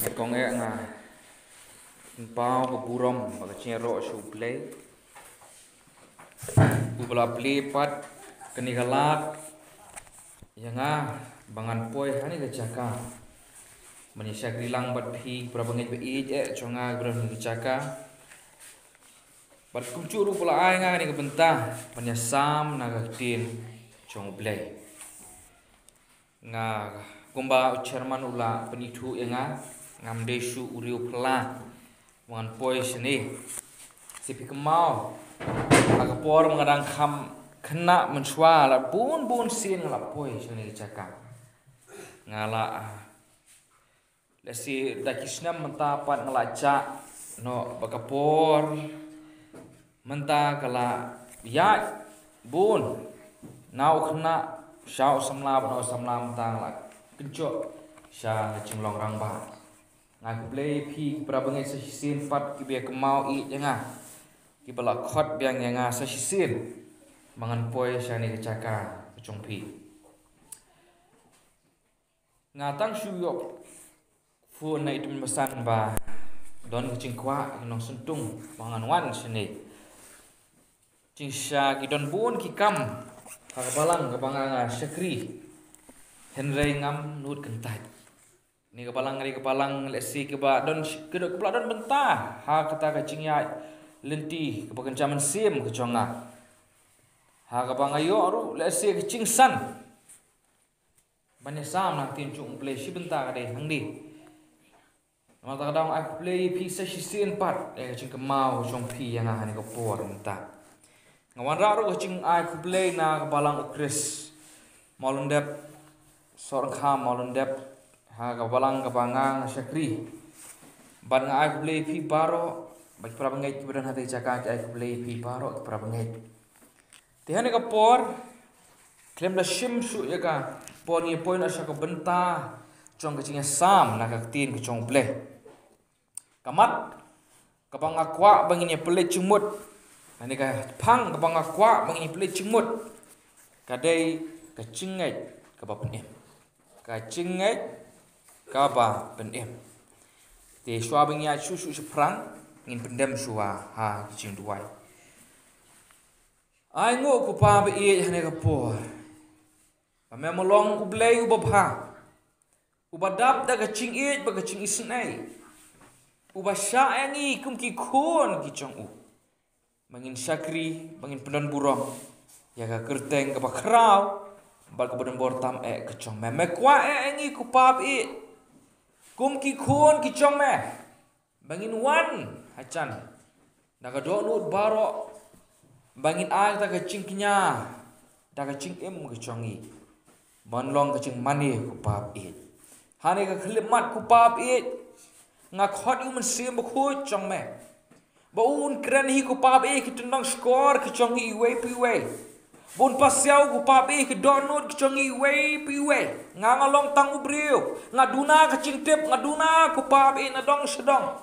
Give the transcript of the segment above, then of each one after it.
Con nghe nga bao cái burom và cái chuyện rõ số play ubala play pat kenigalat yang bangan poi hani ke caka manisha grilang bat phi prabangai be chonga gron ke caka bat kucuru pula ai nga ni ke bentah panyasam naga tin chong play nga kumba chairman ula penitu yang ngamdesu uriu pela wangan poi sini sipi kemau agapor mengadang kam kena mensua la bun sin la poi sini caka ngala lesi dakisnam mentapat ngelaca no bakapor menta kala ya bun nau kena syau samla no samla mentang la kencok sya cinglong rangba ngaku play pi prabangai sesisin pat kibia kemau i janga kibala khot biang yang sesisin mangan poi syani kecaka kecong pi ngatang syuyok fu na itu mesan ba don kecing kwa nong sentung mangan wan sini cingsya kidon bun kikam kakabalang kabanga syakri henrei ngam nut kentai ni kepalang lesi keba don kedok kepala don bentah ha kata kacing ya lenti kebakan caman sim keconga ha kabang ayo ru lesi kecing san banyak sam nak tincung play si bentah kadai hangdi mata kadang aku play pi sesisin pat kecing kemau cong pi yang ni kepor bentah ngawan raru kecing aku play na kepalang ukris maulundep sorang kham maulundep ha kabalang kabangang syakri ban nga aku play pi baro bagi prabangai kibadan hati caka aku play pi baro prabangai tihan ka por klem la shim su ya ka por ni point asya ka benta chong ka chinga sam na ka tin ka chong play kamat kabang akwa bangini play cumut ani ka phang kabang akwa bangini play cumut kadai ka cingai ka bapen ka cingai kaba penem te shwa bengya susu seprang ngin pendem shwa ha jing duai ai ngo ku pa be e hane ka por me molong ku blei u babha u badap da ka ching e ba ka ching isnai u ba sha angi kum ki khon ki chong u mangin syakri mangin pendon burong ya ka kerteng ka ba krau ba ka bedem bor tam ka chong me kwa angi ku pa be kum ki khon ki chong me bangin wan hacan daga do nut baro bangin ai ta ka ching knya daga ching em ki chongi ban long ka ching mani ku pap it hane ka khlimat ku pap it nga khot yu man sim khu chong me ba un kren hi ku pap it ki tundang skor ki chongi we pi we bun pasiau ku papi ke donut ke chongi wei pi wei nga ngalong tang ubriu nga duna ke cing tip nga duna ku papi na dong sedong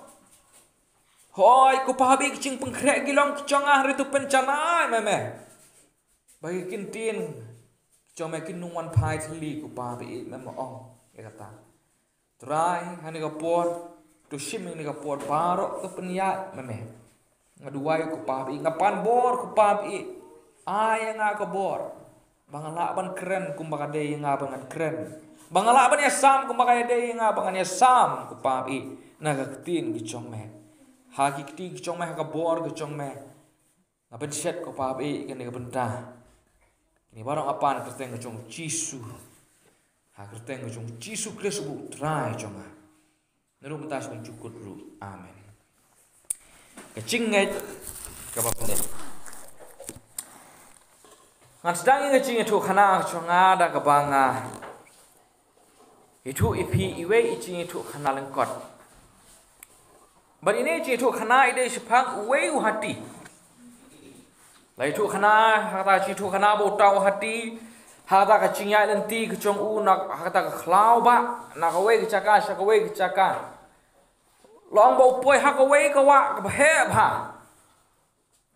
hoi ku papi ke cing pengkrek gilong ke chongah ritu pencana meme bagi kintin chome kin nungwan pai thli ku papi meme ong ya kata try hani ka por tu shim ni ka por baro ke peniat meme nga duai ku papi nga pan bor ku papi ay nga kabor bangala ban keren kumbaga de nga bangan keren bangala ban ya sam kumbaga de nga bangan ya sam kupapi nagaktin gi chongme hagi kti gi chongme ka bor gi chongme ngaben set kupapi kene benta ini barang apan kerteng gi chong cisu ha kerteng gi chong cisu kres bu trai chonga neru mentas mencukut ru amen kecing ngai ka bapne ngan sedang ngecing itu khana chonga da kabanga itu ipi iwe icing itu khana lengkot bari ne itu khana ide sepang uwe u hati la itu khana hata itu khana botau hati hata ka cingya lenti ke chong u nak hata ka khlau ba na ka we ke chaka sha ka we ke chaka long bo poi ha ka we ka wa ka he ba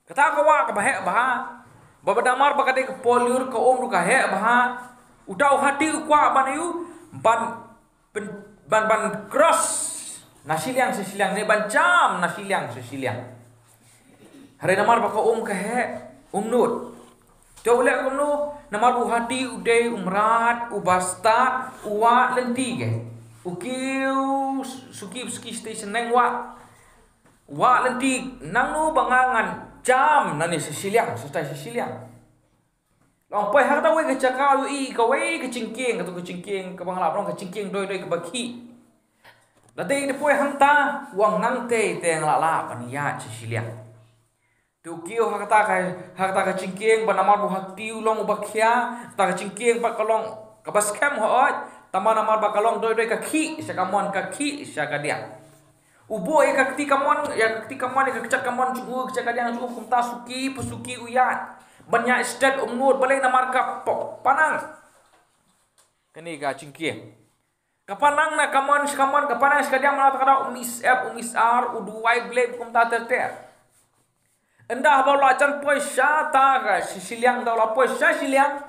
kata ka wa ka he ba babadamar bakade ke poliur ke om ruka he bah utau hati kwa banayu ban cross Nasiliang sesiliang ne bancam nasiliang sesiliang. Hari namar baka kahe nut. Jauh lek nu namar bu hati uday umrat ubastat uwa lenti ke. Ukiu suki station neng wa lenti nang nu bangangan jam nani sesiliang sustai sesiliang. Long pai hak tahu ke cakau i kawai ke cingking atau ke cingking ke banglap long ke cingking doi ke baki. Latih depois hanta uang nang te yang lala pania sesiliang. Tu kio hakta ka cingking ba namar bu hak tiu long bakia ta ka cingking ba kalong ka baskem hoot tama namar ba kalong doi ka ki sakamon ka ki sakadia. Ubo e ka ketika mon ya ketika mon ka kecak kamon cukup kecak dia cukup kumta suki pesuki uyat. Banyak stat umnut balik namar ka panang. Kini ka cingking. Kapanang na kamon kapanang sekadang melata umis ar uduai blade kum ta ter. Endah bawa lacan poisa ta ka siliang ta la poisa siliang.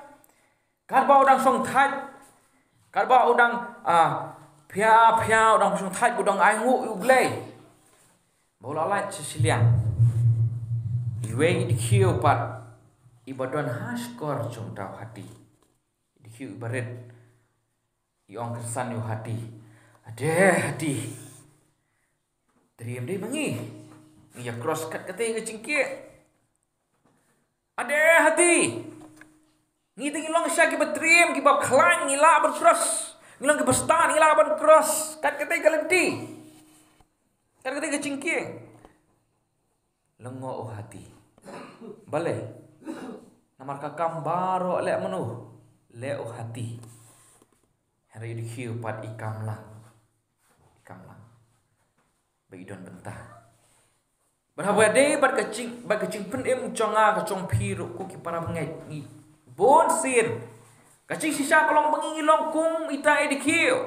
Karba udang song thai. Karba udang pia udang song thai udang ai ngu u blade. Bawa la siliang. Iwe dikiu pat ibadon haskor cung tau hati. Dikiu ibaret Iong kesan yu hati. Ade hati. Teriam deh mangi. Iya cross cut kate ke cingkik. Ade hati. Ngi tingilong sya ki betriam ki bab klang ngila ban cross. Ngilong ki bestan ngila ban cross. Kat kate ke lenti. Kat kate ke cingkik. Lengo hati. Bale. Namar kakam baro lek menu. Lek hati. Hari dikiu pat ikam lang. Bagi don bentah. Berapa day bat kecing penem conga kacong piru ku ki para mengai ni. Bon sin. Kacing sisa kolong bengilong kum ita dikiu.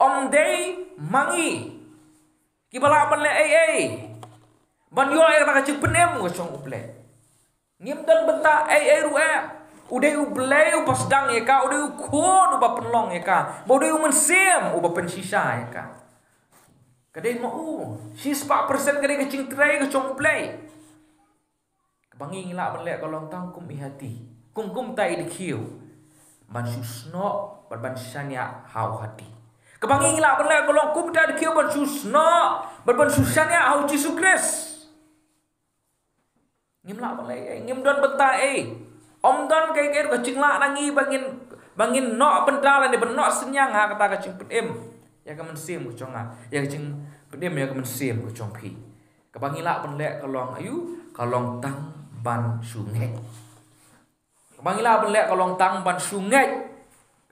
Om day mangi. Ki bala ban le Ban yo air kacing penem kacong uple. Ngim dan bentah ruem. Udai ublay pasdang ya ka, udai ukon uba penlong ya ka, udai mensem uba pensisa ya ka. Kadai mau, 4% kadai kecing tray kecong ublay. Kebangi ngilak belek kalau tang kum ihati, kum tai dikiu, ban susno ban sanya hau hati. Kebangi ngilak belek kalau kum tai dikiu ban susno ban susanya hau Yesus. Ngimlak belek, ngim don betah Om don kay kacing la nangi bangin no benda ni benok senyang kata kacing pedim ya ka mensim ku conga ya kacing pedim ya ka mensim ku congpi kebangi la benlek kalong kalong tang ban sungai kebangi la benlek kalong tang ban sungai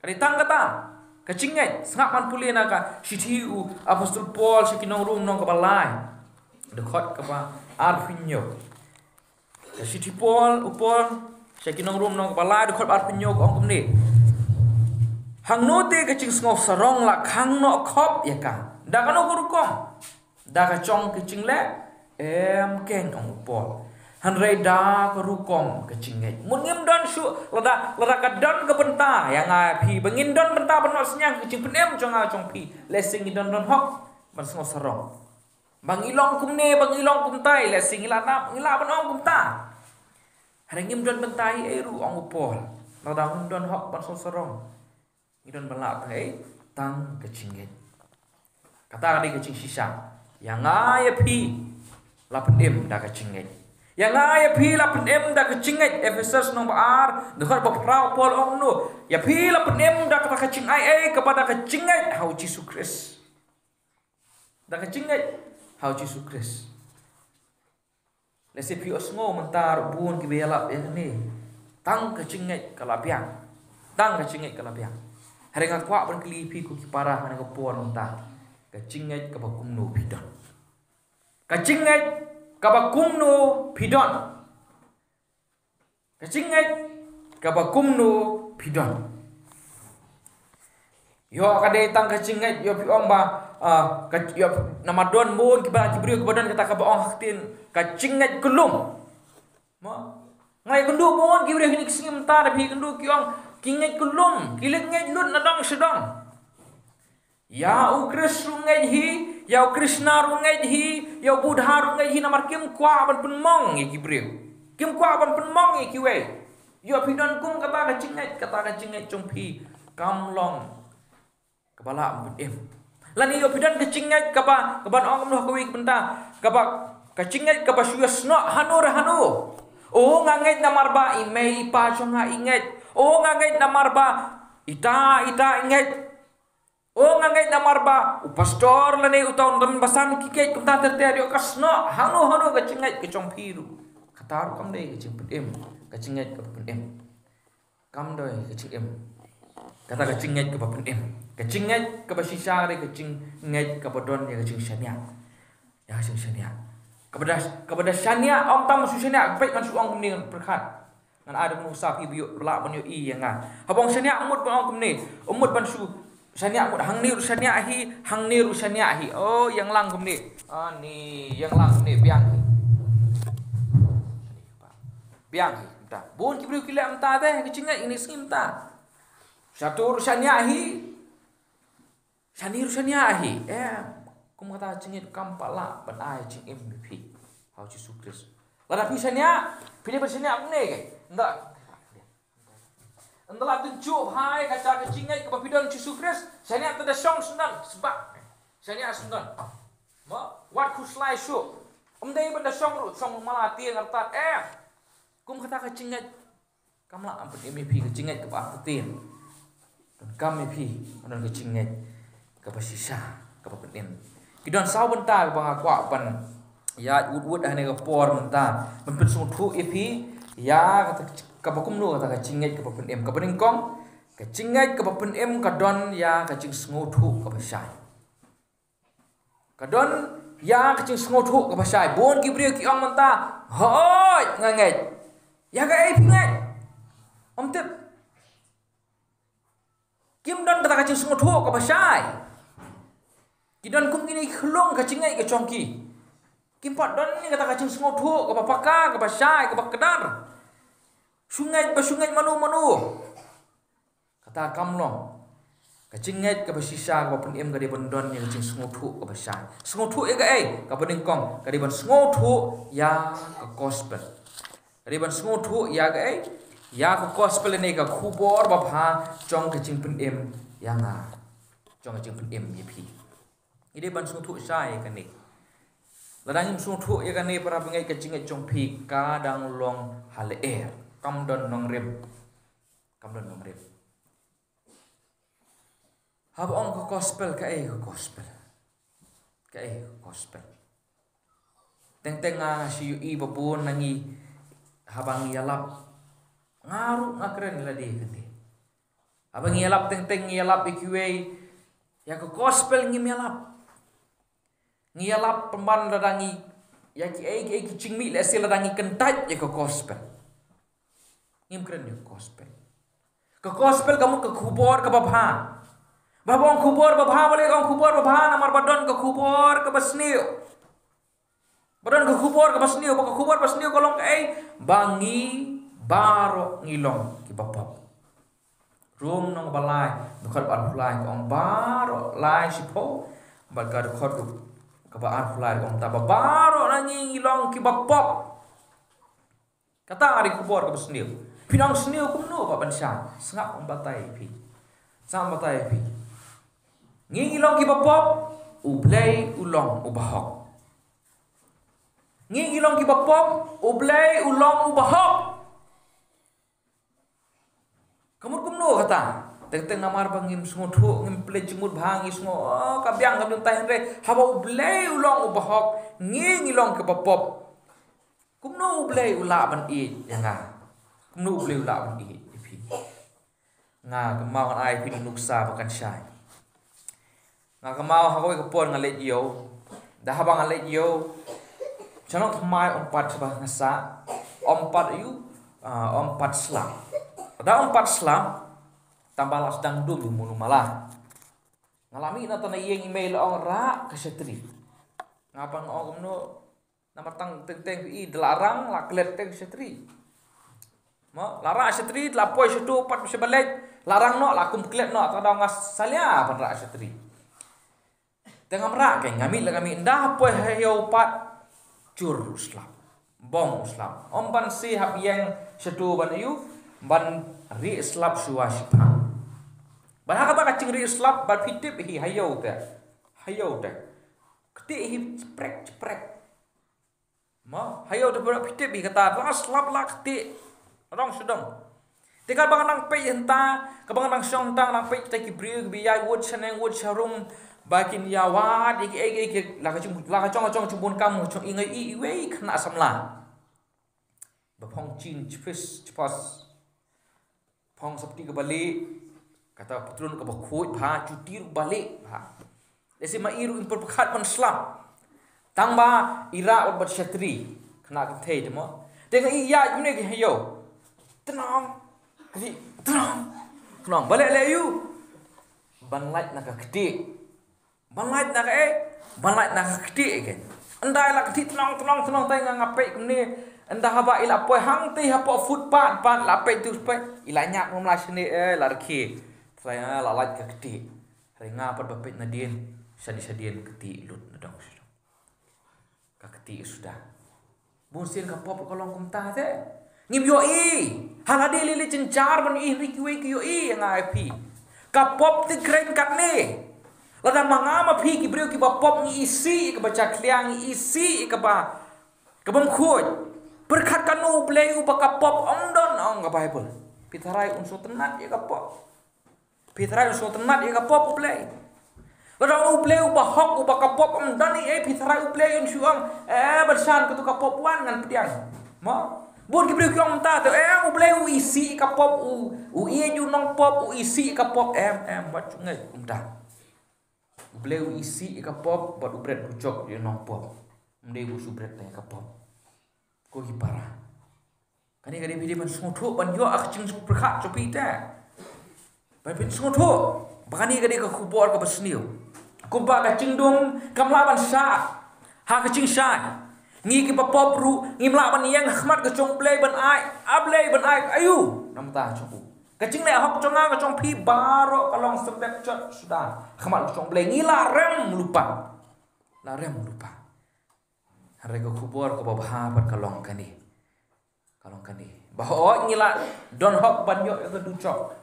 kali tang kata kacing ngai sangap man pulih ka sitiu apostol Paul sekinong rum nong kabalai dekot ka ba arfinyo sitiu Paul saya kinong room nong kepala dekat bar penyok ong kumni. Hang note kecing sngau sarong la khang no khop ya ka. Da kano kurukom. Da ka chong kecing le keng ong pol. Han rei da kurukom kecing ngai. Mun ngim don su lada ka don ke benta yang pi bengin don benta benok senyang kecing penem chong pi. Lesing don hok ban sngau sarong. Bang ilong kumne bang ilong kumtai lesing ngila benong kumta. Hari ngim don bentai ru ong upol. Ladang don hok ban sorong. Idon belak tang kecingit. Kata kadi kecing sisa. Yang ngaya pi lapen da kecingit. Yang ngaya pi lapen da kecingit. Efesus nomor R dekat baprau pol ong nu. Ya pi lapen da kata kecing kepada kecingit hau Yesus Kristus. Da kecingit hau Yesus Kristus. Lesi pios ngo mentar buon ki belap ya ni. Tang kecingit kalapiang. Tang kecingit kalapiang. Hari ngakwa ban kelipi ku ki parah ana ko pon mentar. Kecingit ka bakumno bidon. Kecingit ka bakumno bidon. Kecingit ka bakumno bidon. Yo kadai tang kecingit yo pi omba yo nama don mun ki ba jibril kebadan kata ka baong haktin kacingit kelum. Ngai kendu mun ki bre ni kising mentar bi kendu ki ong kinget kulum kilit ngai lut nadang sedang. Ya ukres sungai hi Yau Krishna rungai hi, yau Buddha rungai hi namar kim kwa ban penmong ye kibriu. Kim kwa ban penmong ye kiwe. Yo pidon kum kata ka cingai chongpi kamlong kepala em. Lani yo pidon ka cingai kapa kaban ong noh kawi benta kapa ka cingai kapa syusno hanu. Oh ngangai namarba imei pa chonga inget. Oh ngangai namarba ita inget. Oh ngangai namarba pastor lani utaun dan basan kiket kumta terteri kasno hanu ka cingai ke chongpiru. Katar kam dei ke cingpet em. Kacingat ke papen em. Kam doi kacing em. Kata kacingat ke papen em. Kacingat ke basisa re kacingat ke bodon ya kacing syania. Ya kacing syania. Kepada syania om tam su syania baik kan su ong ni perkat. Ngan ada musa pi biu la ban yo i yang ngan. Habong syania umut ban ong ni. Umut ban su syania umut hang ni ru syania hi. Oh yang lang kum ni. Ah ni yang lang ni biang ni. Biang hi. Bon kibriu kile amta teh kecingat ini sing amta. Satu urusannya ahi. Kum kata cingit kampala ban ai cing MVP. Hau Yesus Kristus. Lada pisanya, pilih bersanya apa nih? Ndak. Entahlah tunjuk hai kata kecingat ke papidon Yesus Kristus. Saya ada song sendan sebab saya sendan. What kuslai show. Dei benda song malati ngertat kum kata kecingat kamla ampun MVP kecingat ke papetin dan kami pi anon kecingat ke pasisa ke papetin kidon saw benta bang akwa pan ya ud ane ke por benta men sung thu EP ya kata ke pakum nu kata kecingat ke papetin ke peningkong kecingat ke papetin kadon ya kacing sngu thu ke pasai kadon ya kacing sngu thu ke pasai bon kibriu ki ong benta hoi nganget ya ga pingat om tip kim don kata kacing sungut ho ka pasai kidon kum kini khlong kacingai ke chongki kim pat don ni kata kacing sungut ho ka papaka ka pasai ka bakedar sungai manu kata kamlong kacingai ka basisa ka papen em ka di bondon ni kacing sungut ho ka pasai sungut ho ga ka peningkong ka di ban sungut ho ya ka gospel riban semua tu ya ke ya ke gospel ni ke kubor bapa jong ke jingpen em yang jong ke jingpen em yepi ini ban semua tu saya kan ni ladang semua tu ya kan ni para pengai ke jingat jong pi kadang long hal kam don nong rem hab ong ke gospel ke gospel teng si i babun nangi habang yalap ngaru ngakren ladi kandi abang yalap teng yalap ikiwe ya ke gospel ngim yalap pemban ladangi ya ki cingmi lesi ladangi kentaj ya ke gospel ngim keren ya gospel ke gospel kamu ke kubor ke babha babong kubor babha balik ong kubor babha namar badon ke kubor ke basniu badan ke kubor ke basniu ke kubor basniu kolong bangi baro ngilong ki bapap rum nong balai dekat an fulai kong baro lai sipo balga dekat ke an fulai kong taba baro nangi ngilong ki bapap kata ari kubor ke basniu pinang sniu kumno pa bansa sengak batai pi ngilong ki bapap ublay ulong ubahok ngilong ki bapop ublay ulong ubahok kamur kumno kata teng namar bangim smut hu ngim ple jimut bhangi smo kabyang kabung tahen re haba ublay ulong ubahok ngilong ki bapop kumno ublay ulaban i yanga kumno ublay ulaban i ipi nga kemau ai pi nuksa bakan syai nga kemau hakoi kepon ngalet yo dah habang ngalet yo Jangan kemai ompat sebah ngasa, ompat selam. Ada ompat selam, tambah las dang dum mulu malah. Ngalami na tanah yang email ong rak kesetri. Ngapang ong no nama tang teng i delarang la klet teng setri. Mo larang setri la poi setu pat sebalik larang no la kum klet no tadang ngas salia pan rak setri. tengah merak ke ngamit la kami dah apa hayau pat cur slap bom slap om ban si hab yang setu ban yu ban ri slap suwa sipa ban ha kata kacing ri slap ban pitip hi hayau te keti hi sprek ma hayau te ber pitip hi kata la slap la keti rong sedang Tinggal bang nang pe henta, kabang nang song tang nang pe taki bri bi yai wood chaneng wood sharum bakin ya wat ik la ka chong chumbun kam chong ingai i wei khna samla. Ba phong chin chpis chpas phong sapti ka bali kata putrun ka ba khoi pha chutir bali pha. Desi ma iru impor pakhat ban slam. Tang ba ira ot bat shatri khna ka thei demo. Tenga i ya jumne ki hayo. Tenang, balik le you. Banlait nak keti. Banlait nak keti kan. Andai la keti tenang tay ngapai kemni. Anda haba ila poi hang ti hapa footpath pan la pe tu pe. Ila nyak mom la sini la rki. Saya la lait ka keti. Ringa pat bapit nadien. Sadi-sadian keti lut nadong sudah. Ka keti sudah. Bunsin ka pop kolong kumta te. Ngim yo halade lele cencar ban rikiwe ki yo yang IP kapop ti kren kat ne lada mangama phi ki breu ki ba pop ni isi ka baca kliang isi ka ba kabam khoj berkat kanu bleu ba kapop ondon ong ka bible pitharai unsu tenat ya kapop pitharai unsu tenat ya kapop bleu lada bleu ba hok ba kapop ondon ni pitharai bleu unsu ong bersan ka tu kapop wan ngan pediang ma Bun ki beri kyong ta tu u bleu isi ka pop u ie ju nong pop u isi ka pop bat ngai umta bleu isi ka pop bat u bread kucok ju nong pop mde bu su bread ka pop ko hi para kani bidi ban sotho ban yo ak ching su prakha chopi ta ban bin sotho bakani ka khubor ka basniu kumpa ka chingdum kamla ban sa ha ka ching sa ngi ki pop ru ngi mla ban yang khmat ka chong play ban ai ablay ban ai ayu nam ta chong ka ching le hok chong ka chong phi baro kalong sebek chot sudah khmat ka chong play ngi la rem lupa hare ko khubor ko babha ban kalong kani bahwa ngi la don hok ban yo ka du chok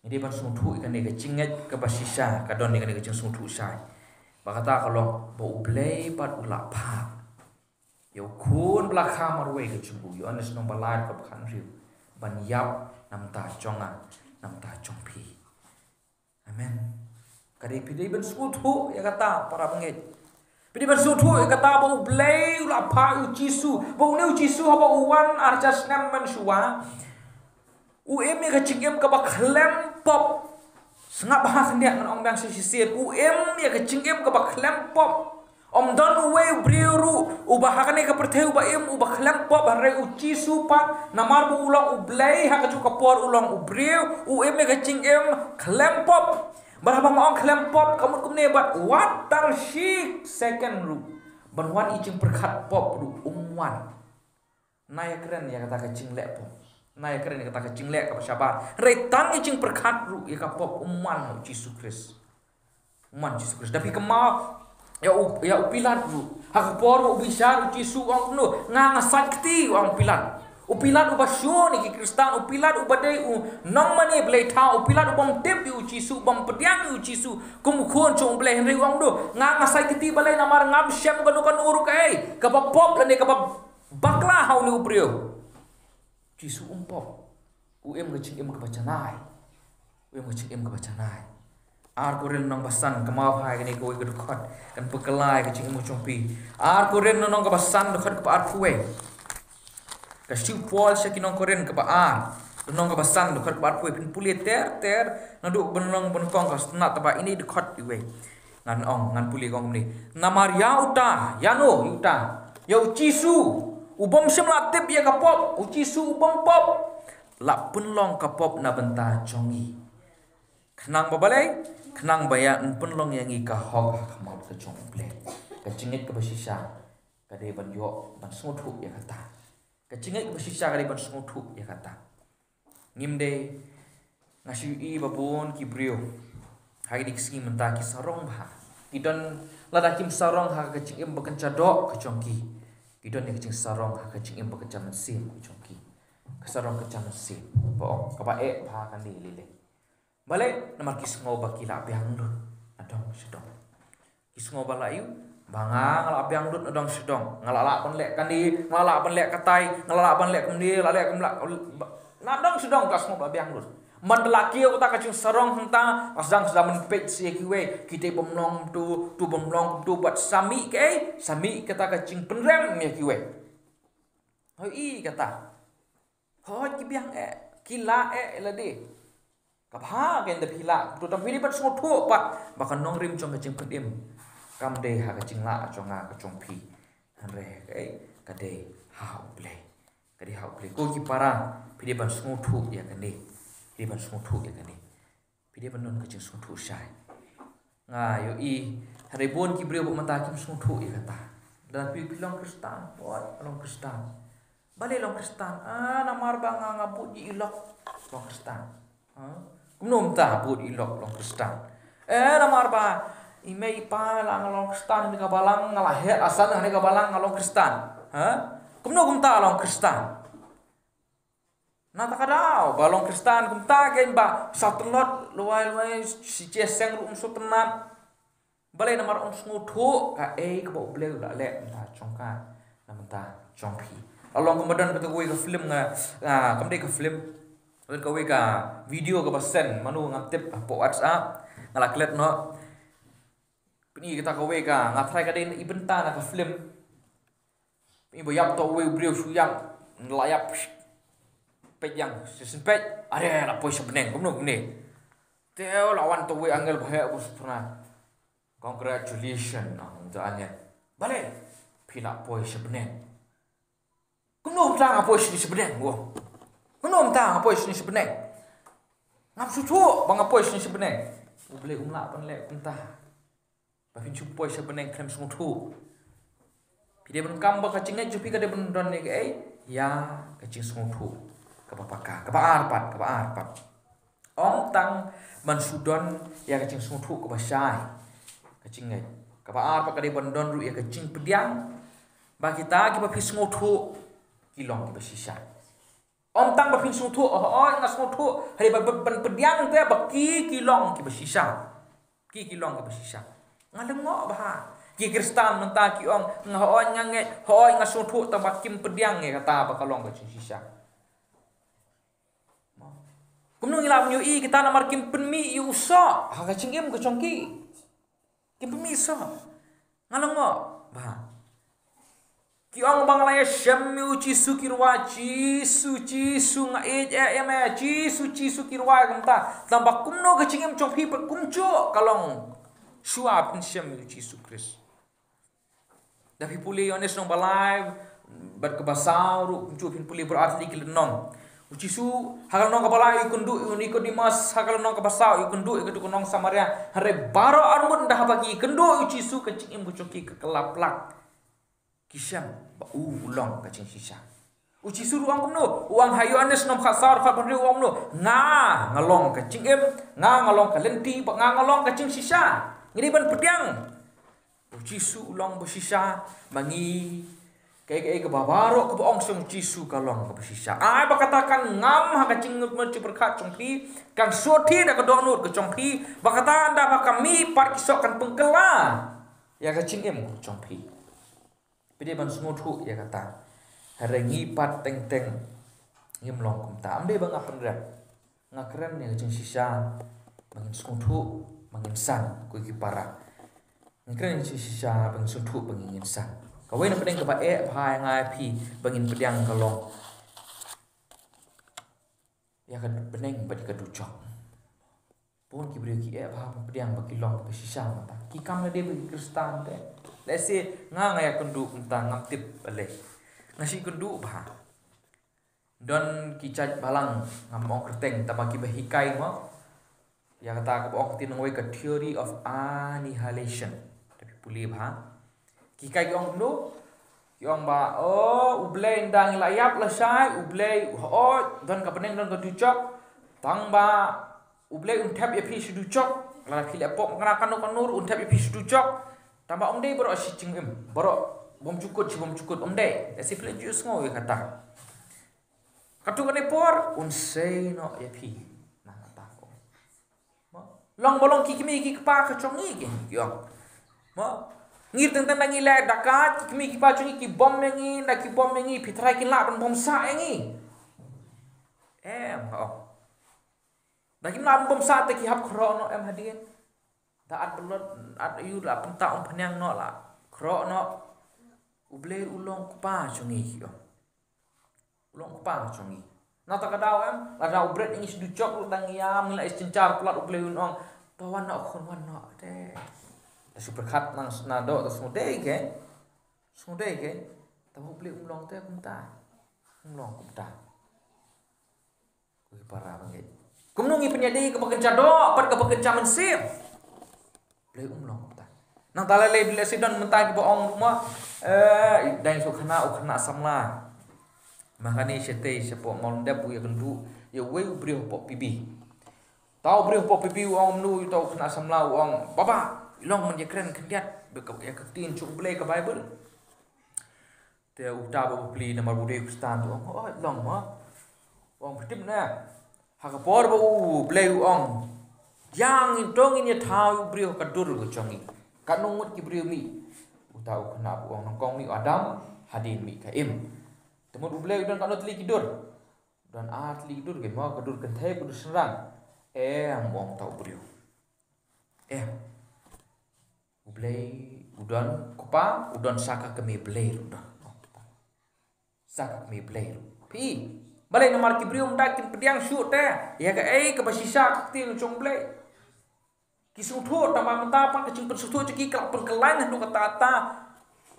ngi ban sung thu ka ne ka chinget ka basisa ka don ni ka ching sung thu sai bakata kalong bo play pat ula pha Yo kun belakang marway ke cumbu yo anes nong balai ke bakan riu ban yap nam ta chonga nam ta chongpi amen kari pidai ban sutu ya kata para bangit pidai ban sutu ya kata bau blay la pa u jisu bau ne u jisu haba uwan arjas nam man suwa u em ya kecingem ke bak lem pop sengap bahas dia ngan ong bang sisir u em ya kecingem ke bak lem pop Om don uwe briuru ubahakane ka perthe uba im uba khlang pop hare uci supa namar bu ulang ublay ha ka por ulang ubriu u em ka ching em khlang pop barabang ong khlang pop kamu kumne bat what tar shik second ru ban wan i ching perkhat pop ru umwan naya keren ya kata ka ching lek pop naya keren ya kata ka ching lek ka sabar retang i ching perkhat ru ya ka pop umwan uci sukris umwan uci sukris tapi kemau ya upilan ru hak por ubisar uci su ong nu nga sakti ong upilan ubasyo ni ki kristan upilan ubadai nong mani blai tha upilan ubam tip di uci su bam pediang uci su kum khon chong blai henri ong do nga sakti balai namar ngam syam kanu uru kai ka pop lane ka bakla hau ni ubrio uci su pop em ngaching em ka bacanai ngaching em ka bacanai ar kuren nong basan kemau hai kini koi kedukot kan pekelai kecing mu chompi ar kuren nong ka basan dekot ka ar kuwe ka siu pol sakinong kuren ka ar nong ka basan dekot ka ar kuwe pin pulie ter naduk benong benkong ka snat taba ini dekot iwe ngan ong ngan pulie kong ni namar yauta yano yuta yau cisu ubom semla tip ya ka pop ucisu ubom pop la penlong ka pop na benta chongi kenang babalai kenang bayan penlong yang ika hok mau ke chong plek kecingit ke basisa kade ban yo ban smutu ya kata kecingit ke basisa kade ban smutu ya kata ngimde ngasi i babon ki brio hari dik singi menta ki sarong bah Gidon lada kim sarong ha kecing im bekenca dok kecongki. Gidon ni kecing sarong ha kecing im bekenca mesin kecongki. Kesarong keca mesin. Boong kabae pa kan lile. Balik namar kisngo bakila biang lut adong sedong. Kisngo balayu banga ngala biang lut adong sedong. Ngalala pon lek kan di, ngalala pon lek katai, ngalala pon lek kendi, lalek kemlak. Nadong sedong kasngo biang lut. Mandelaki aku tak kacung sarong hentang asang zaman pet si kiwe kita bomlong tu bomlong tu buat sami kata kacing penrem ya kiwe. Hoi kata. Hoi kibiang kila lade. Kapha ken de pila tu tam pili pat semua tu pat bahkan nong rim cong kacing pedim. Kam de ha kacing la conga kacong pi. Hanre kade ha ble. Kade ha ble ko ki para pili ban semua tu ya kande. Dia ban sungtu ya kani. Dia ban non kecing sungtu syai. Nga yo hari bon ki brio mata kim sungtu ya kata. Dan pilong Kristen, buat long Kristen. Balik long Kristen. Namar bang ngabut di ilok long Kristen. Kumnom ta bud ilok long Kristen. Namar ba imei pa lang long Kristen ni kabalang ngalahet asal ni kabalang long Kristen. Kumnom ta long Kristen. Nata kadau balong Kristen kumta kain ba satelot luai si jeseng rum sutenat balai namar on smutu ka ke bo bleu la le ta chongka namta chongpi along kemudian betul gue ke film kamde ke film ke we ka video ke basen manu ngaptip po WhatsApp ngalaklet no ni kita ke we ka ngatrai ka den ibenta na ke film ibu yap to we breu suyang layap pet yang sempet ada la poi sebeneng kumno ni teo lawan tu we angel bahaya bus pernah congratulations namanya balik pila poi sebeneng kumno tang apa sini sebeneng wo kumno tang apa sini sebeneng ngap sutu bang apa sini sebeneng boleh umla pan le entah bafin supoi sebeneng krem smutu pide ben kamba kacingnya jupi ka de ben don ni ya kacing smutu kapapaka kapaarpat om tang mansudon ya kacing sumutu kabasai kacing ngai kapaarpat kade bondon ru ya kacing pediang ba kita ki bapis sumutu kilong ki basisa om tang bapis sumutu ngas sumutu hari ban pediang te baki kilong ki basisa kilong ki basisa ngalengo bah ki Kristen menta ki ong ngahoy ngange hoy ngas sumutu tabakim pediang ya kata bakalong kacing sisa. Kumno ngilap nyo kita namar kim penmi yu usa ha kacing im kacongki kim penmi sa ngalango ba ki ong bang laya syam uci sukirwaci suci sunga ci suci sukirwa kamta tambah kumno kacing im congpi per kumco kalong suap syam uci sukris tapi puli ones nong balai berkebasau ru kumco pin puli berarti kilenong ucisu hakal nong kapala ikundu Nikodemus hakal nong kapasau ikundu nong Samaria hare baro armun dah bagi ikundu ucisu kecing im bucoki kekelaplak kisam ba ulong kecing sisa ucisu ruang kumno uang hayu anes nom khasar fa bari uang no ngalong kecing im ngalong kalenti ba ngalong kecing sisa ngiri ban pediang ucisu ulong besisa bangi ke babaro ke boong sung cisu kalong ke besisa ai bakatakan ngam ha kacing mercu berkat congpi kan soti dak donut ke congpi bakata anda bakami par kisok kan pengkela ya kacing em congpi pede ban smutu ya kata harengi pat teng ngim long kum ta amde bang apendra ngakren ya kacing sisa bangin smutu bangin san ku ki para ngakren sisa bang smutu bangin san kawai nak pedeng kepa phai ngai pi bangin pedang kalong ya kan beneng badi kaducok pun ki beri ki pha pedang bagi long ke sisa mata ki kam na de bagi Kristen te lese nga ya kundu entang ngaktif bale ngasi kundu bah don ki caj balang ngamong kerteng tabaki bahikai mo ya kata ke ok tin ngoi ka theory of annihilation tapi puli bah kikai yong nu yong ba ublei ndang layap lasai ublei don ka peneng don ka tucok tang ba Ublay untap ya pi sudu cok. Lala kili apok ngerakan kanur untap ya pi sudu cok. Tambah omdai baru asyik baru bom cukut omdai. Dasi pila jus ngau ya kata. Katu kan epor unsay no ya pi. Nah kata ko. Long bolong kikimi kikpa kacong ni yong. Ngir tentang ngilai dakat kikimi kikpa cong ki bom mengi dak ki bom mengi pitrai kin la bom sa engi. Dak kin la bom sa te ki hap khro no em hadien. Taat belot at yu la penta penyang no la. Khro no ublay ulong kupa cong ni yo. Ulong kupa cong ni. Nata kadau em la ubret ngi seducok dang ya mila iscencar pelat ublay unong. Tawan no khon wan no de. Super khat nang nado to smudai ke tahu beli umlong teh kumta kui para banget kumnungi penyadi ke pekerja do pat ke pekerja mensip beli umlong kumta nang talale bila sidon mentah ki boong rumah dang so khana samla makani sete sepo mondep ya kendu ya we bri pop pibi tau bri pop pibi wong nu tau khana samla wong baba long menjekren kendiat ya ketin cuk blay ke bible te uta bo pli nomor bude kustan tu long ma wong betim na ha ka por bo blay ong yang dong ini thau brio kadur ko chongi kanungut ki brio mi uta kena bu ong kong mi adam hadin mi ka im temut blay dan kanut li kidur dan atli kidur ge ma kadur kenthai kudu serang ang tau brio Ublay udon kupa udon saka kemi blay udon saka kemi blay pi balai nomor kibrium dakin pediang shoot ya ka ke basisa ktil chong blay kisung thu tambah menta pa kecing persuthu ceki kelak perkelain nu kata ta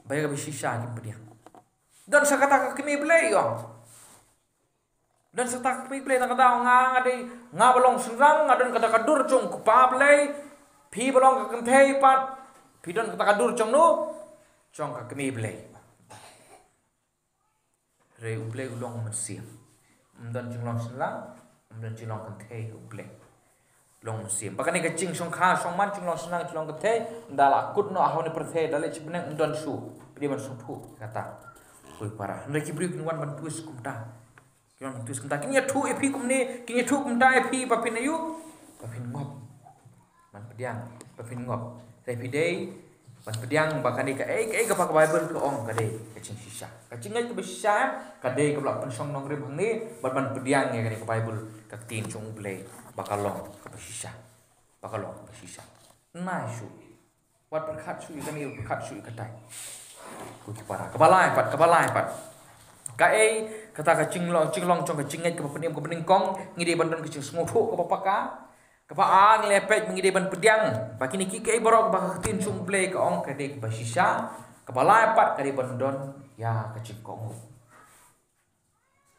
bay ka basisa kin pediang dan sakata kemi blay yo dan setak kemi blay ta kata nga balong serang ngadon kata kadur chong kupa blay pi balong ka kenthei pat pidon kata kadur chong nu chong ka kemi blay re ublay ulong mensiam mdan jinglong senlang mdan jinglong kenthei ublay long mensiam pakani kecing song kha song man jinglong senlang jinglong kenthei ndala kut no ahone perthe dale chibneng mdan su pidi man su thu kata koi para ndai kibri kinwan ban tuis kumta kinwan tuis kumta kinya thu epi kumni kinya thu kumta epi papin ayu papin ngop man pediang papin ngop Everyday pan pediang bakani ka ka pak bible ke ong kade kacing sisa kacing ai ke besar kade ke blak pensong nong rim hangni ban pediang ya kade ke bible ka tin chung blay bakalong ke besisa bakalong ke besisa nai su wat perkhat su ikani perkhat su ikatai ku ki para kebalai pat ka kata kacing long chong kacing ai ke penim ke bening kong ngide bandon kacing smoto ke papaka Kapaan lepek mengide ban pediang baki niki ke borok baka ketin chung play ke ong kade basisa kepala pat kade bandon ya kecing kong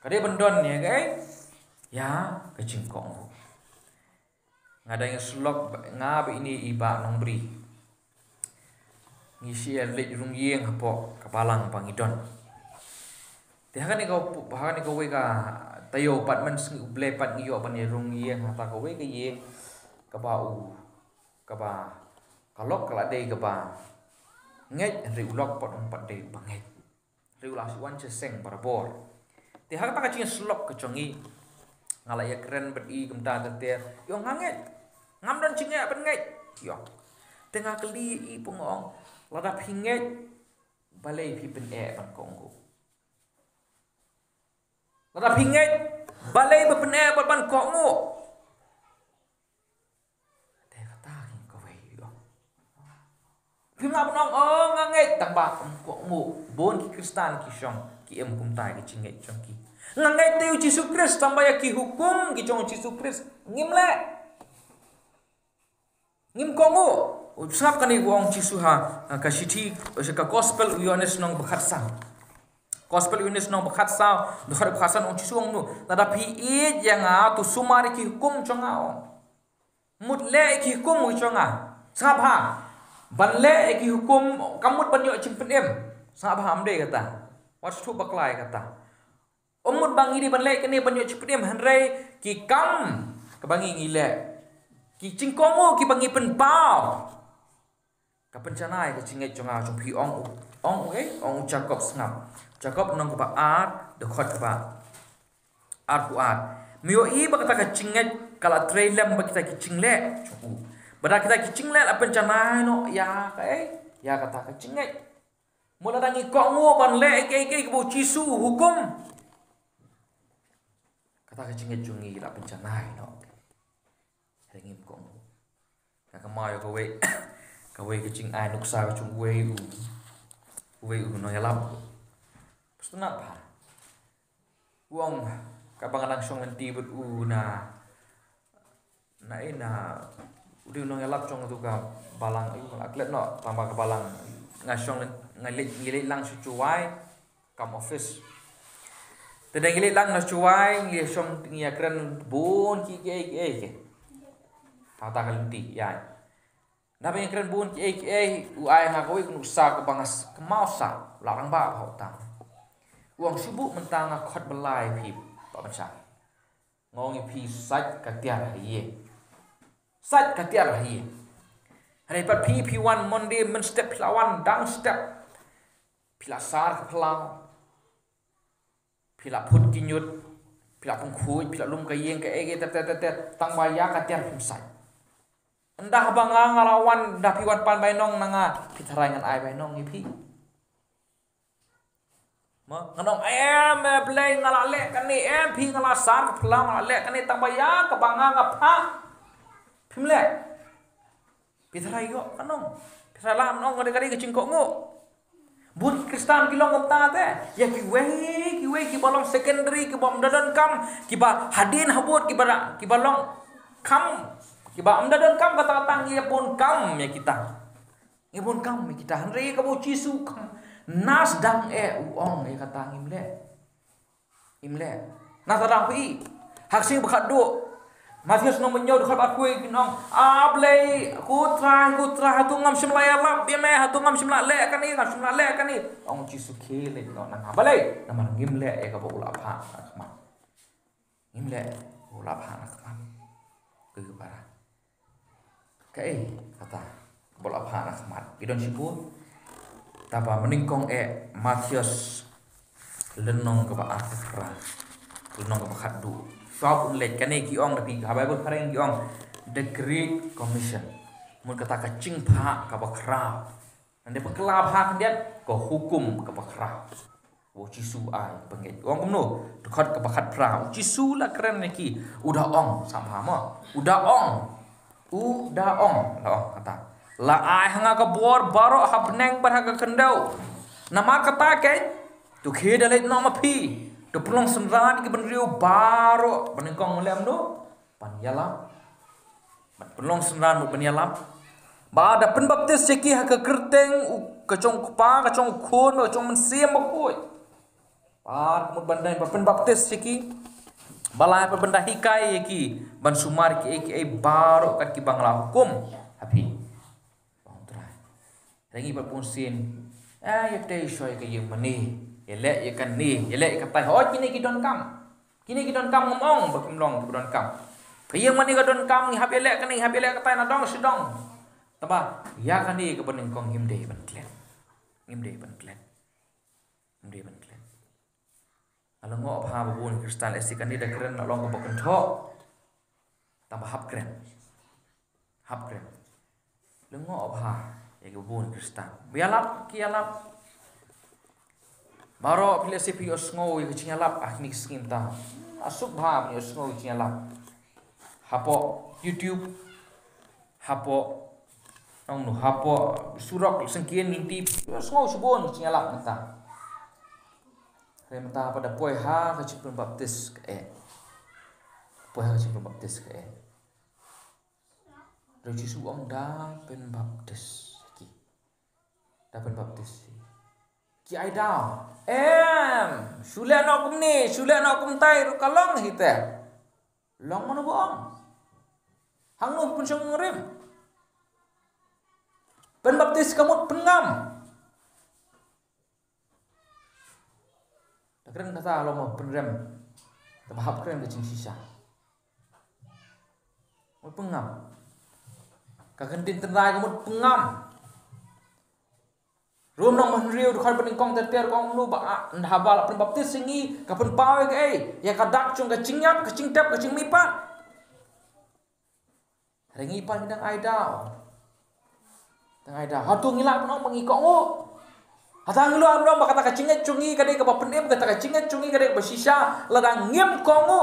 kade bandon ya guys ya kecing kong ngada yang slok ngab ini iba nong bri ngisi alit rung yeng hapo kepalang pangidon tihakan ni kau we ka tayo pat man sing ublay pat ngiyo ban rung yeng hata kau we ka yeng kaba kalok kala dei kaba nget riulok pot empat dei banget riulas wan seng para bor ti hak ta kacing slok kecongi ngala ya keren beri kemta teter yo nganget ngam don cinge ben nget yo tengah keli i pungong ladap hinget balai pi pen ban konggo ladap hinget balai pen ban konggo Pima penong nganget tambah kok mu bon ki Kristen ki syong ki em kum tai ki cinget chong ki nganget teu Yesus Kristus tambah ya ki hukum ki chong Yesus Kristus ngimle ngim kongo usap kan ni wong Yesus ha ka siti ka gospel Yohanes nong bakhatsa gospel Yohanes nong bakhatsa do khar bakhasan ong Yesus nu tada pi yang tu sumari ki hukum chong a mutle ki hukum chong a sabha banle ki hukum kamut banyo cimpenem sa paham deh kata wastu baklai kata umut bangi di banle kene banyo cimpenem hanrei ki kam kebangi ngile ki ching kongo ki bangi pen pao ka pencanai ka chingai chonga chung phi ong Jacob snap Jacob nong ka art de khot ka art ku art mio I ba ka chingai kala trailer ba kita ki chingle chung bada kita ki chingle la pencanai no ya kata ka chingai mula dangi kongo ban le ke bo chisu hukum kata ka chingai chungi la pencanai no ringim kongo ka mai ko we ka we ke ching ai nuk sa chung we no ya lap pastuna pa uang ka bangang song nanti but na udah no ya lap chong tu ka balang aklet no tambah ka balang ngasong ngilit lang su chuai kam office tedang ngilit lang na chuai ngi song ngia kren bun ki ke hata kalenti ya nabi yang keren bun u ai ha koi kun sa ka bangas kemausa larang ba hota uang sibuk mentang khot belai phi pa bacha ngongi phi sat ka tiar hiye hari pat phi wan monde men step lawan dang step pilasar ka plang pila phut kinyut pila pung khui pila lum ka yeng ka ege tang baya ka tiar phim sat endah banga ngalawan dah piwan pan bainong nanga pitarangan ai bainong ipi ma nganong play ngalale kan ni pi ngalasar ka plang ngalale kan ni tambaya ka banga ngapha pimle pitarayo kanong pitalam nong kali kecingkok ngo bun Kristan kilong ngopta te ya ki balong secondary ki bom dadan kam ki ba hadin habut ki balong kam kiba amda dan kam kata ya pun kam ya kita henry kabo chisu kam nas dang uong ya kata imle nas dang pi hak sing bakat do Matius no menyo dekat aku nong ablay kutra hatu ngam simla ya lap ya me hatu ngam simla le kan ni ong chisu kele no nang ablay nama ngimle kabo ulapha akma ngimle ulapha akma ke para kata bola apa Ahmad idon sipu tapa meningkong Matius lenong ke ba akra lenong ke khadu shop unlet kane ki ong tapi habai bol pareng ki ong the great commission mun kata ka cing pha ka ba kra ande pekla pha dia ko hukum ka ba kra wo chisu ai penget ong kumno dekat ke bakat pra chisu la keren neki udah ong sama udah ong kata la ai hanga ka bor baro habneng bar haga kendau nama kata ke tu khe dalet no mapi tu pelong senran ki benriu baro benengkong lem do pan yalam pelong senran mu ban yalam ba da pen baptis seki ha ka kerteng ka chong pa ka chong khon ka chong mensiam ba koi par kemud bandai pen baptis seki balai perbenda hikai ki ban sumar ki baro kat ki bangla hukum hapi bang trai rangi ba punsin ya te shoy ke yeng mani ele ye kan ni ele ka tai ho kini ki don kam ngomong ba kimlong don kam ke yeng mani ka don kam ni hap ele kan ni hap ele ka tai na dong sidong taba ya kan ni ke bening kong himde ban klen Kalau ngok pha bubun kristal esikan ni dah keren nak long ke bakan thok tambah hap keren lengok pha ya bubun kristal bialap kialap baro pile si pi osngo ke chialap ni skim ta asuk bha ni osngo chialap hapo YouTube hapo nong nu hapo surok sengkien ninti osngo subon chialap nta Remta pada poi ha ka cipun baptis Roji su ong da pen baptis ki ai da sule no kum tai ru kalong hite long mana boong hang nu pun song rem pen baptis kamu pengam keren kata lo mau penrem tabahap keren ke cing sisa mau pengam kakentin tenrai kamut pengam rum nong man riu dukan bening kong terter kong lu ba ndhabal pen baptis singi kapen pawe ke ya kadak chung ka cingap ka cingtap ka cingmipan rengi pan midang aidao tang aidao hatu ngilak nong mangikong u hatang lu am dong bakata ka cinget chungi kadai ka bapenem kata ka cinget chungi kadai ka basisa ladang ngiem kong u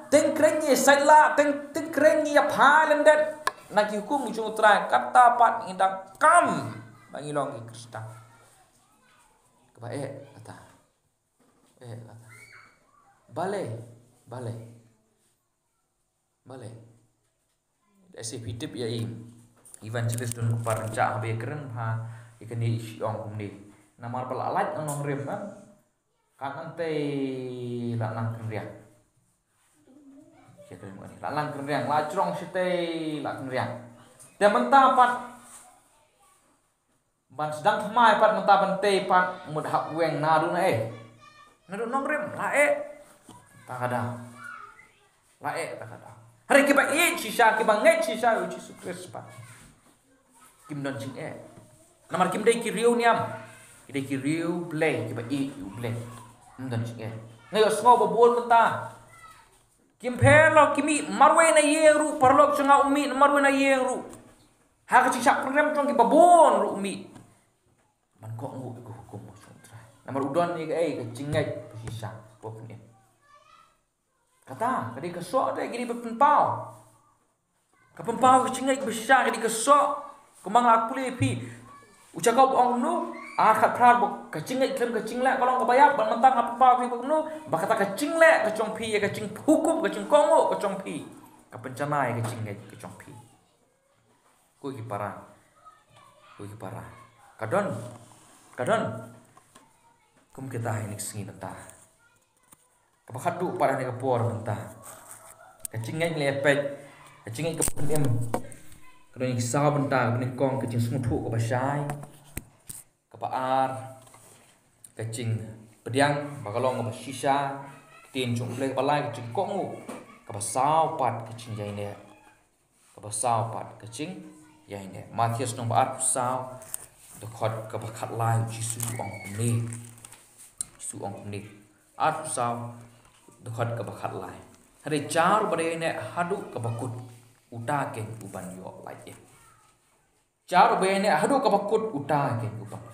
tingkrengi saila tingkrengi ya phalendet nak hukum ujung utara kata pat ngidang kam bangilong ki Krista kaba kata bale dasi hitip ya evangelist dun kupar cha be keren ha ikani siong kumni namar pelalat nong rem kan te lanang kenriang siapa ni lanang kenriang lacrong site la kenriang dan mentah pat ban sedang mai pat mentah bante pat mudhak weng nadu na nadu nong rem takada hari kiba sisa kiba ngai sisa uji sukses pat kim don jing namar kim dei kiriu niam dei kiriu play kiba play dan jing ngayo sngo babul mentah kim phelo kimi marwe na yeru parlok chunga umi marwe na yeru ha ka chisak program chong ki babon ru umi man ko ngu ko hukum sutra namar udon ni ka chingai sisa popun kata kadi ka so dai gini penpau ka penpau ka chingai besar kadi ka so kemang aku lepi ucakau ong nu khat phar bok ka chingai klem ka chingla kolong ka bayap ban mentang apa pa pi nu bakata ka chingle ka chong pi ka ching hukum ka ching kongo ka chong pi ka pencanai ka chingai ka chong pi ku ki para kadon kum kita ini singi tenta ka bakhatu para ni ka por tenta ka chingai lepet ka chingai ka pendem kadon ki sa benta ka ni kong ka ching smutu ka basai kepaar kecing pediang bakalong ke sisa tin chung plek balai kecing kongu ke basau pat kecing yaine ke basau pat kecing yaine Matius nong baar pusau dekhot ke bakat lai jisu ong ni ar pusau dekhot ke bakat lai hari jar badene hadu ke bakut uta ke uban yo lai jar badene hadu ke bakut uta ke uban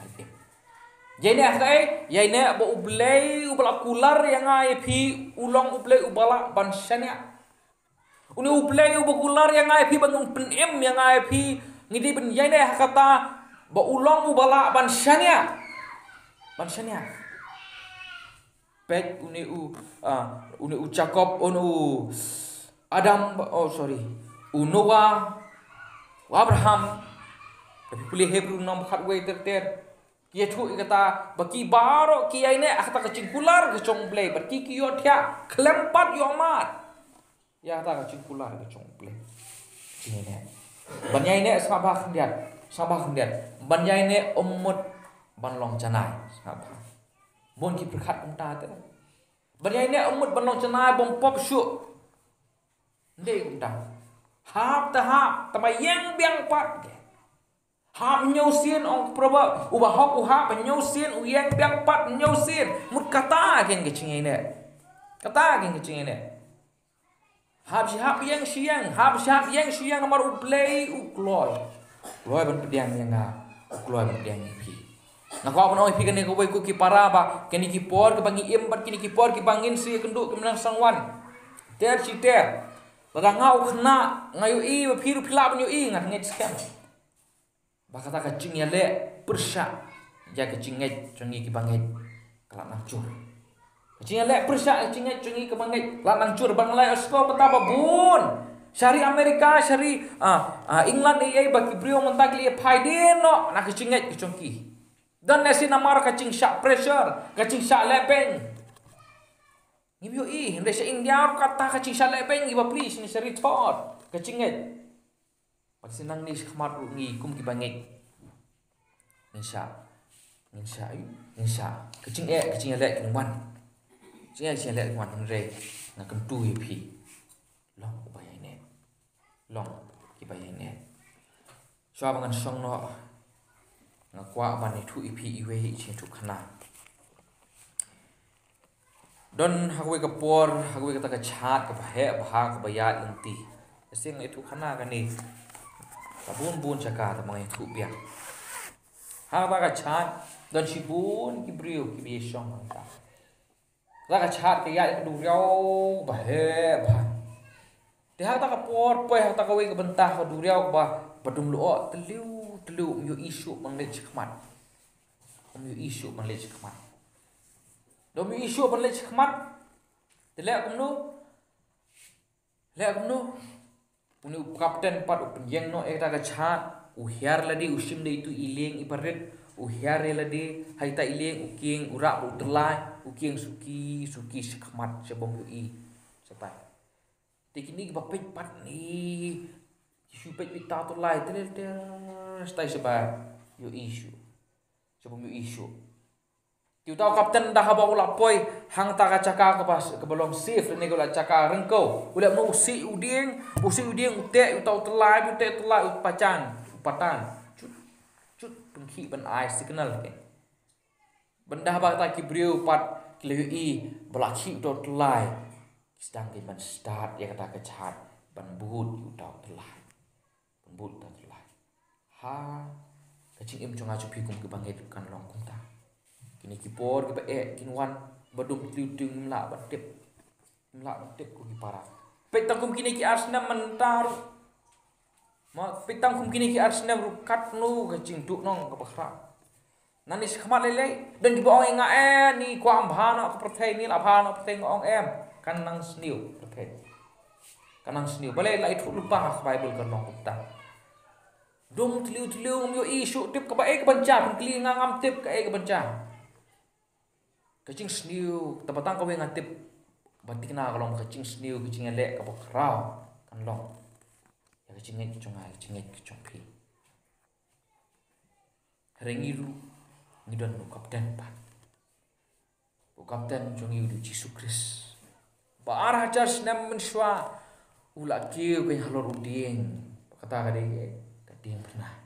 Jaine kai yaine bo ublei ubala kular yang ai phi ulong ublei ubala bansania uni ublei ubakular yang ai phi bangung penem yang ai phi ngidi ben yaine kata bo ulong ubala bansania pek uni Jacob Adam Noah Abraham tapi pilih Hebrew nom khat we ter Kia tu kata baki baro kia ini kata kecing kular kecong play berki kio dia kelempat yo amat ya kata kecing kular kecong play cing ini banya ini sabah kendian banya ini umut banlong canai sabah bon ki perkat umta tu banya ini umut banlong canai bom pop syu ndai umta hap tamayeng biang pat hap nyausin ong proba ubah hok uha penyausin uyang biang pat nyausin mut kata gen kecing ini hap yang siang nomor uplay ukloy ban pediang yang ukloy ban pediang pi nak kau pun oi pi kan ko boy ku ki para ba keni ki por ke bangi im bat kini ki por ki bangin si kenduk ke menang sangwan ter citer ladang ngau kena ngayu i ba piru pila penyu i ngat nget scam bakata kecing ya le persyak ja kecing nget cungi ki banget kelak nancur kecing ya le persyak kecing nget cungi ki banget kelak nancur bang lai asko betapa bun syari Amerika syari England ai baki brio mentak li phaidin no nak kecing nget ki cungki dan nasi namar kecing syak pressure kecing syak lepeng ngibyo i ndese India kata kecing syak lepeng iba please ni syari tot kecing nget Pasinang ni khamar ngi kum ki bangek insya kecing lek kengwan kecing lek kengwan re na kentu pi long ubaya ne long kibaya ne chwa bangan song no ngakwa ban thu ipi iwe chi thu khana don hagwe ka por hagwe ka ta ka chat ka he bha ka bayat lenti sing itu khana ka ni kabun bun chaka ta mangai thu bia ha ba ka chat don chi bun ki brio ki bi song ta ra ka chat ka ya du riau ba he ba te ha ta ka por pe ha ta ka we ka bentah ka du riau ba badum lo teliu yo isu mang le chkhmat yo isu mang le chkhmat dom yo isu mang le chkhmat telek kumno uni kapten pat upenjeng no eta ka chat uhiar ladi usim de itu ileng iparet uhiar ladi haita ileng uking ura utelai uking suki chkhmat sebom yo i sepai teknik bapet pat ni isu pet pita to lai tel stai sebai yo isu sebelum yo isu tiu tau kapten dah ba ula poi hang ta ka caka ke pas ke belum safe ni ko la caka rengkau ula mau usi uding ute tau telai upatan cut pengki ban ai signal ke benda ba ta ki brio pat kleu i belaki to telai sedang ke ban start ya kata ke chat ban but tau telai but tau telai ha kacing im chunga chupi kum ke bangit kan long kum ta kini kipor ke bae kinwan badum tiu la batip ko ki para petang kum kini ki arsna mentar ma petang kum kini ki arsna rukat nu kacing duk nong ke bakra nani sekhmat lele dan di bawah nga ni ko ambhana ko perthai ni labhana perthai ngong em kan nang sniu perthai kanang sniu bale lai thu lupa bible kan long kum ta dong tliu yo isu tip ka bae ka banca kli ngam tip ka e ka banca kacing sniu tapatang ka we ngatip batik na kalong kacing sniu kacing elek ka bakrau kan long ya kacing ngai kacong pi rengiru ngidon no kapten pa bu kapten jongi udu Yesus Kris ba arah jar snam menshwa ula kiu ke halor uding kata ka ding pernah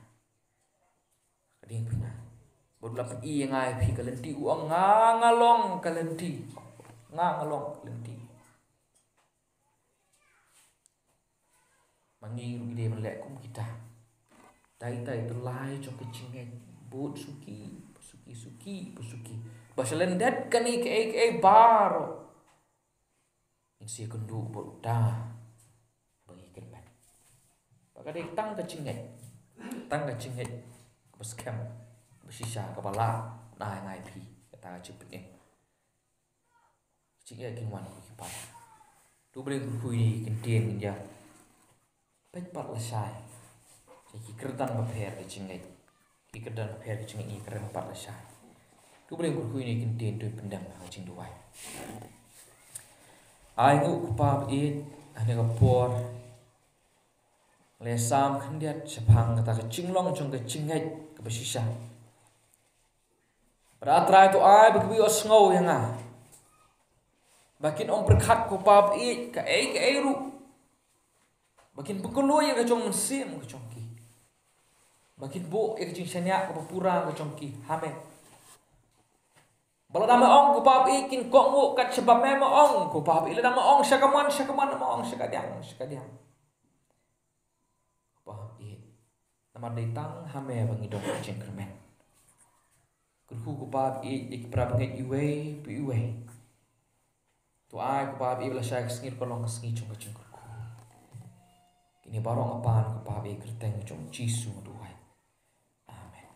baru dapat i ngai phi kalenti uang ngalong kalenti mangi ide melek kum kita tai terlai cho kecing but suki basalendet kani ke baro insi kendu boda bagi kenban pakade tang kecing bas kem bersisa kepala ngai pi kata cepet ni cik ya kinwan ku kipat tu boleh kui kentien ya pet lasai jadi kerdan baper kecing ki kerdan baper kecing ni keren pat lasai tu boleh kui ni kentien tu pendam kecing duai ai ngu kupap it ane kapor lesam khendiat sepang kata kecing long jong kecing ke bersisa Beratrai tu ai begitu osngau yang bakin om berkat ko pap i ka ru bakin pengkulu ya ka chong mensim ka chongki bakin bo ya ka ching sanya ka pura ka chongki hame bala nama ong ko pap i kin ko ngu kat sebab mema ong ko pap i la nama ong sakaman nama ong sakadiang pap i nama datang hame bangi dong ching kermen kurhu kupab ik prab ngai iwe pi iwe tu ai kupab i bla syak sngir kolong sngi chung chung kurku kini barong apan kupab i kerteng chung Yesus duai amen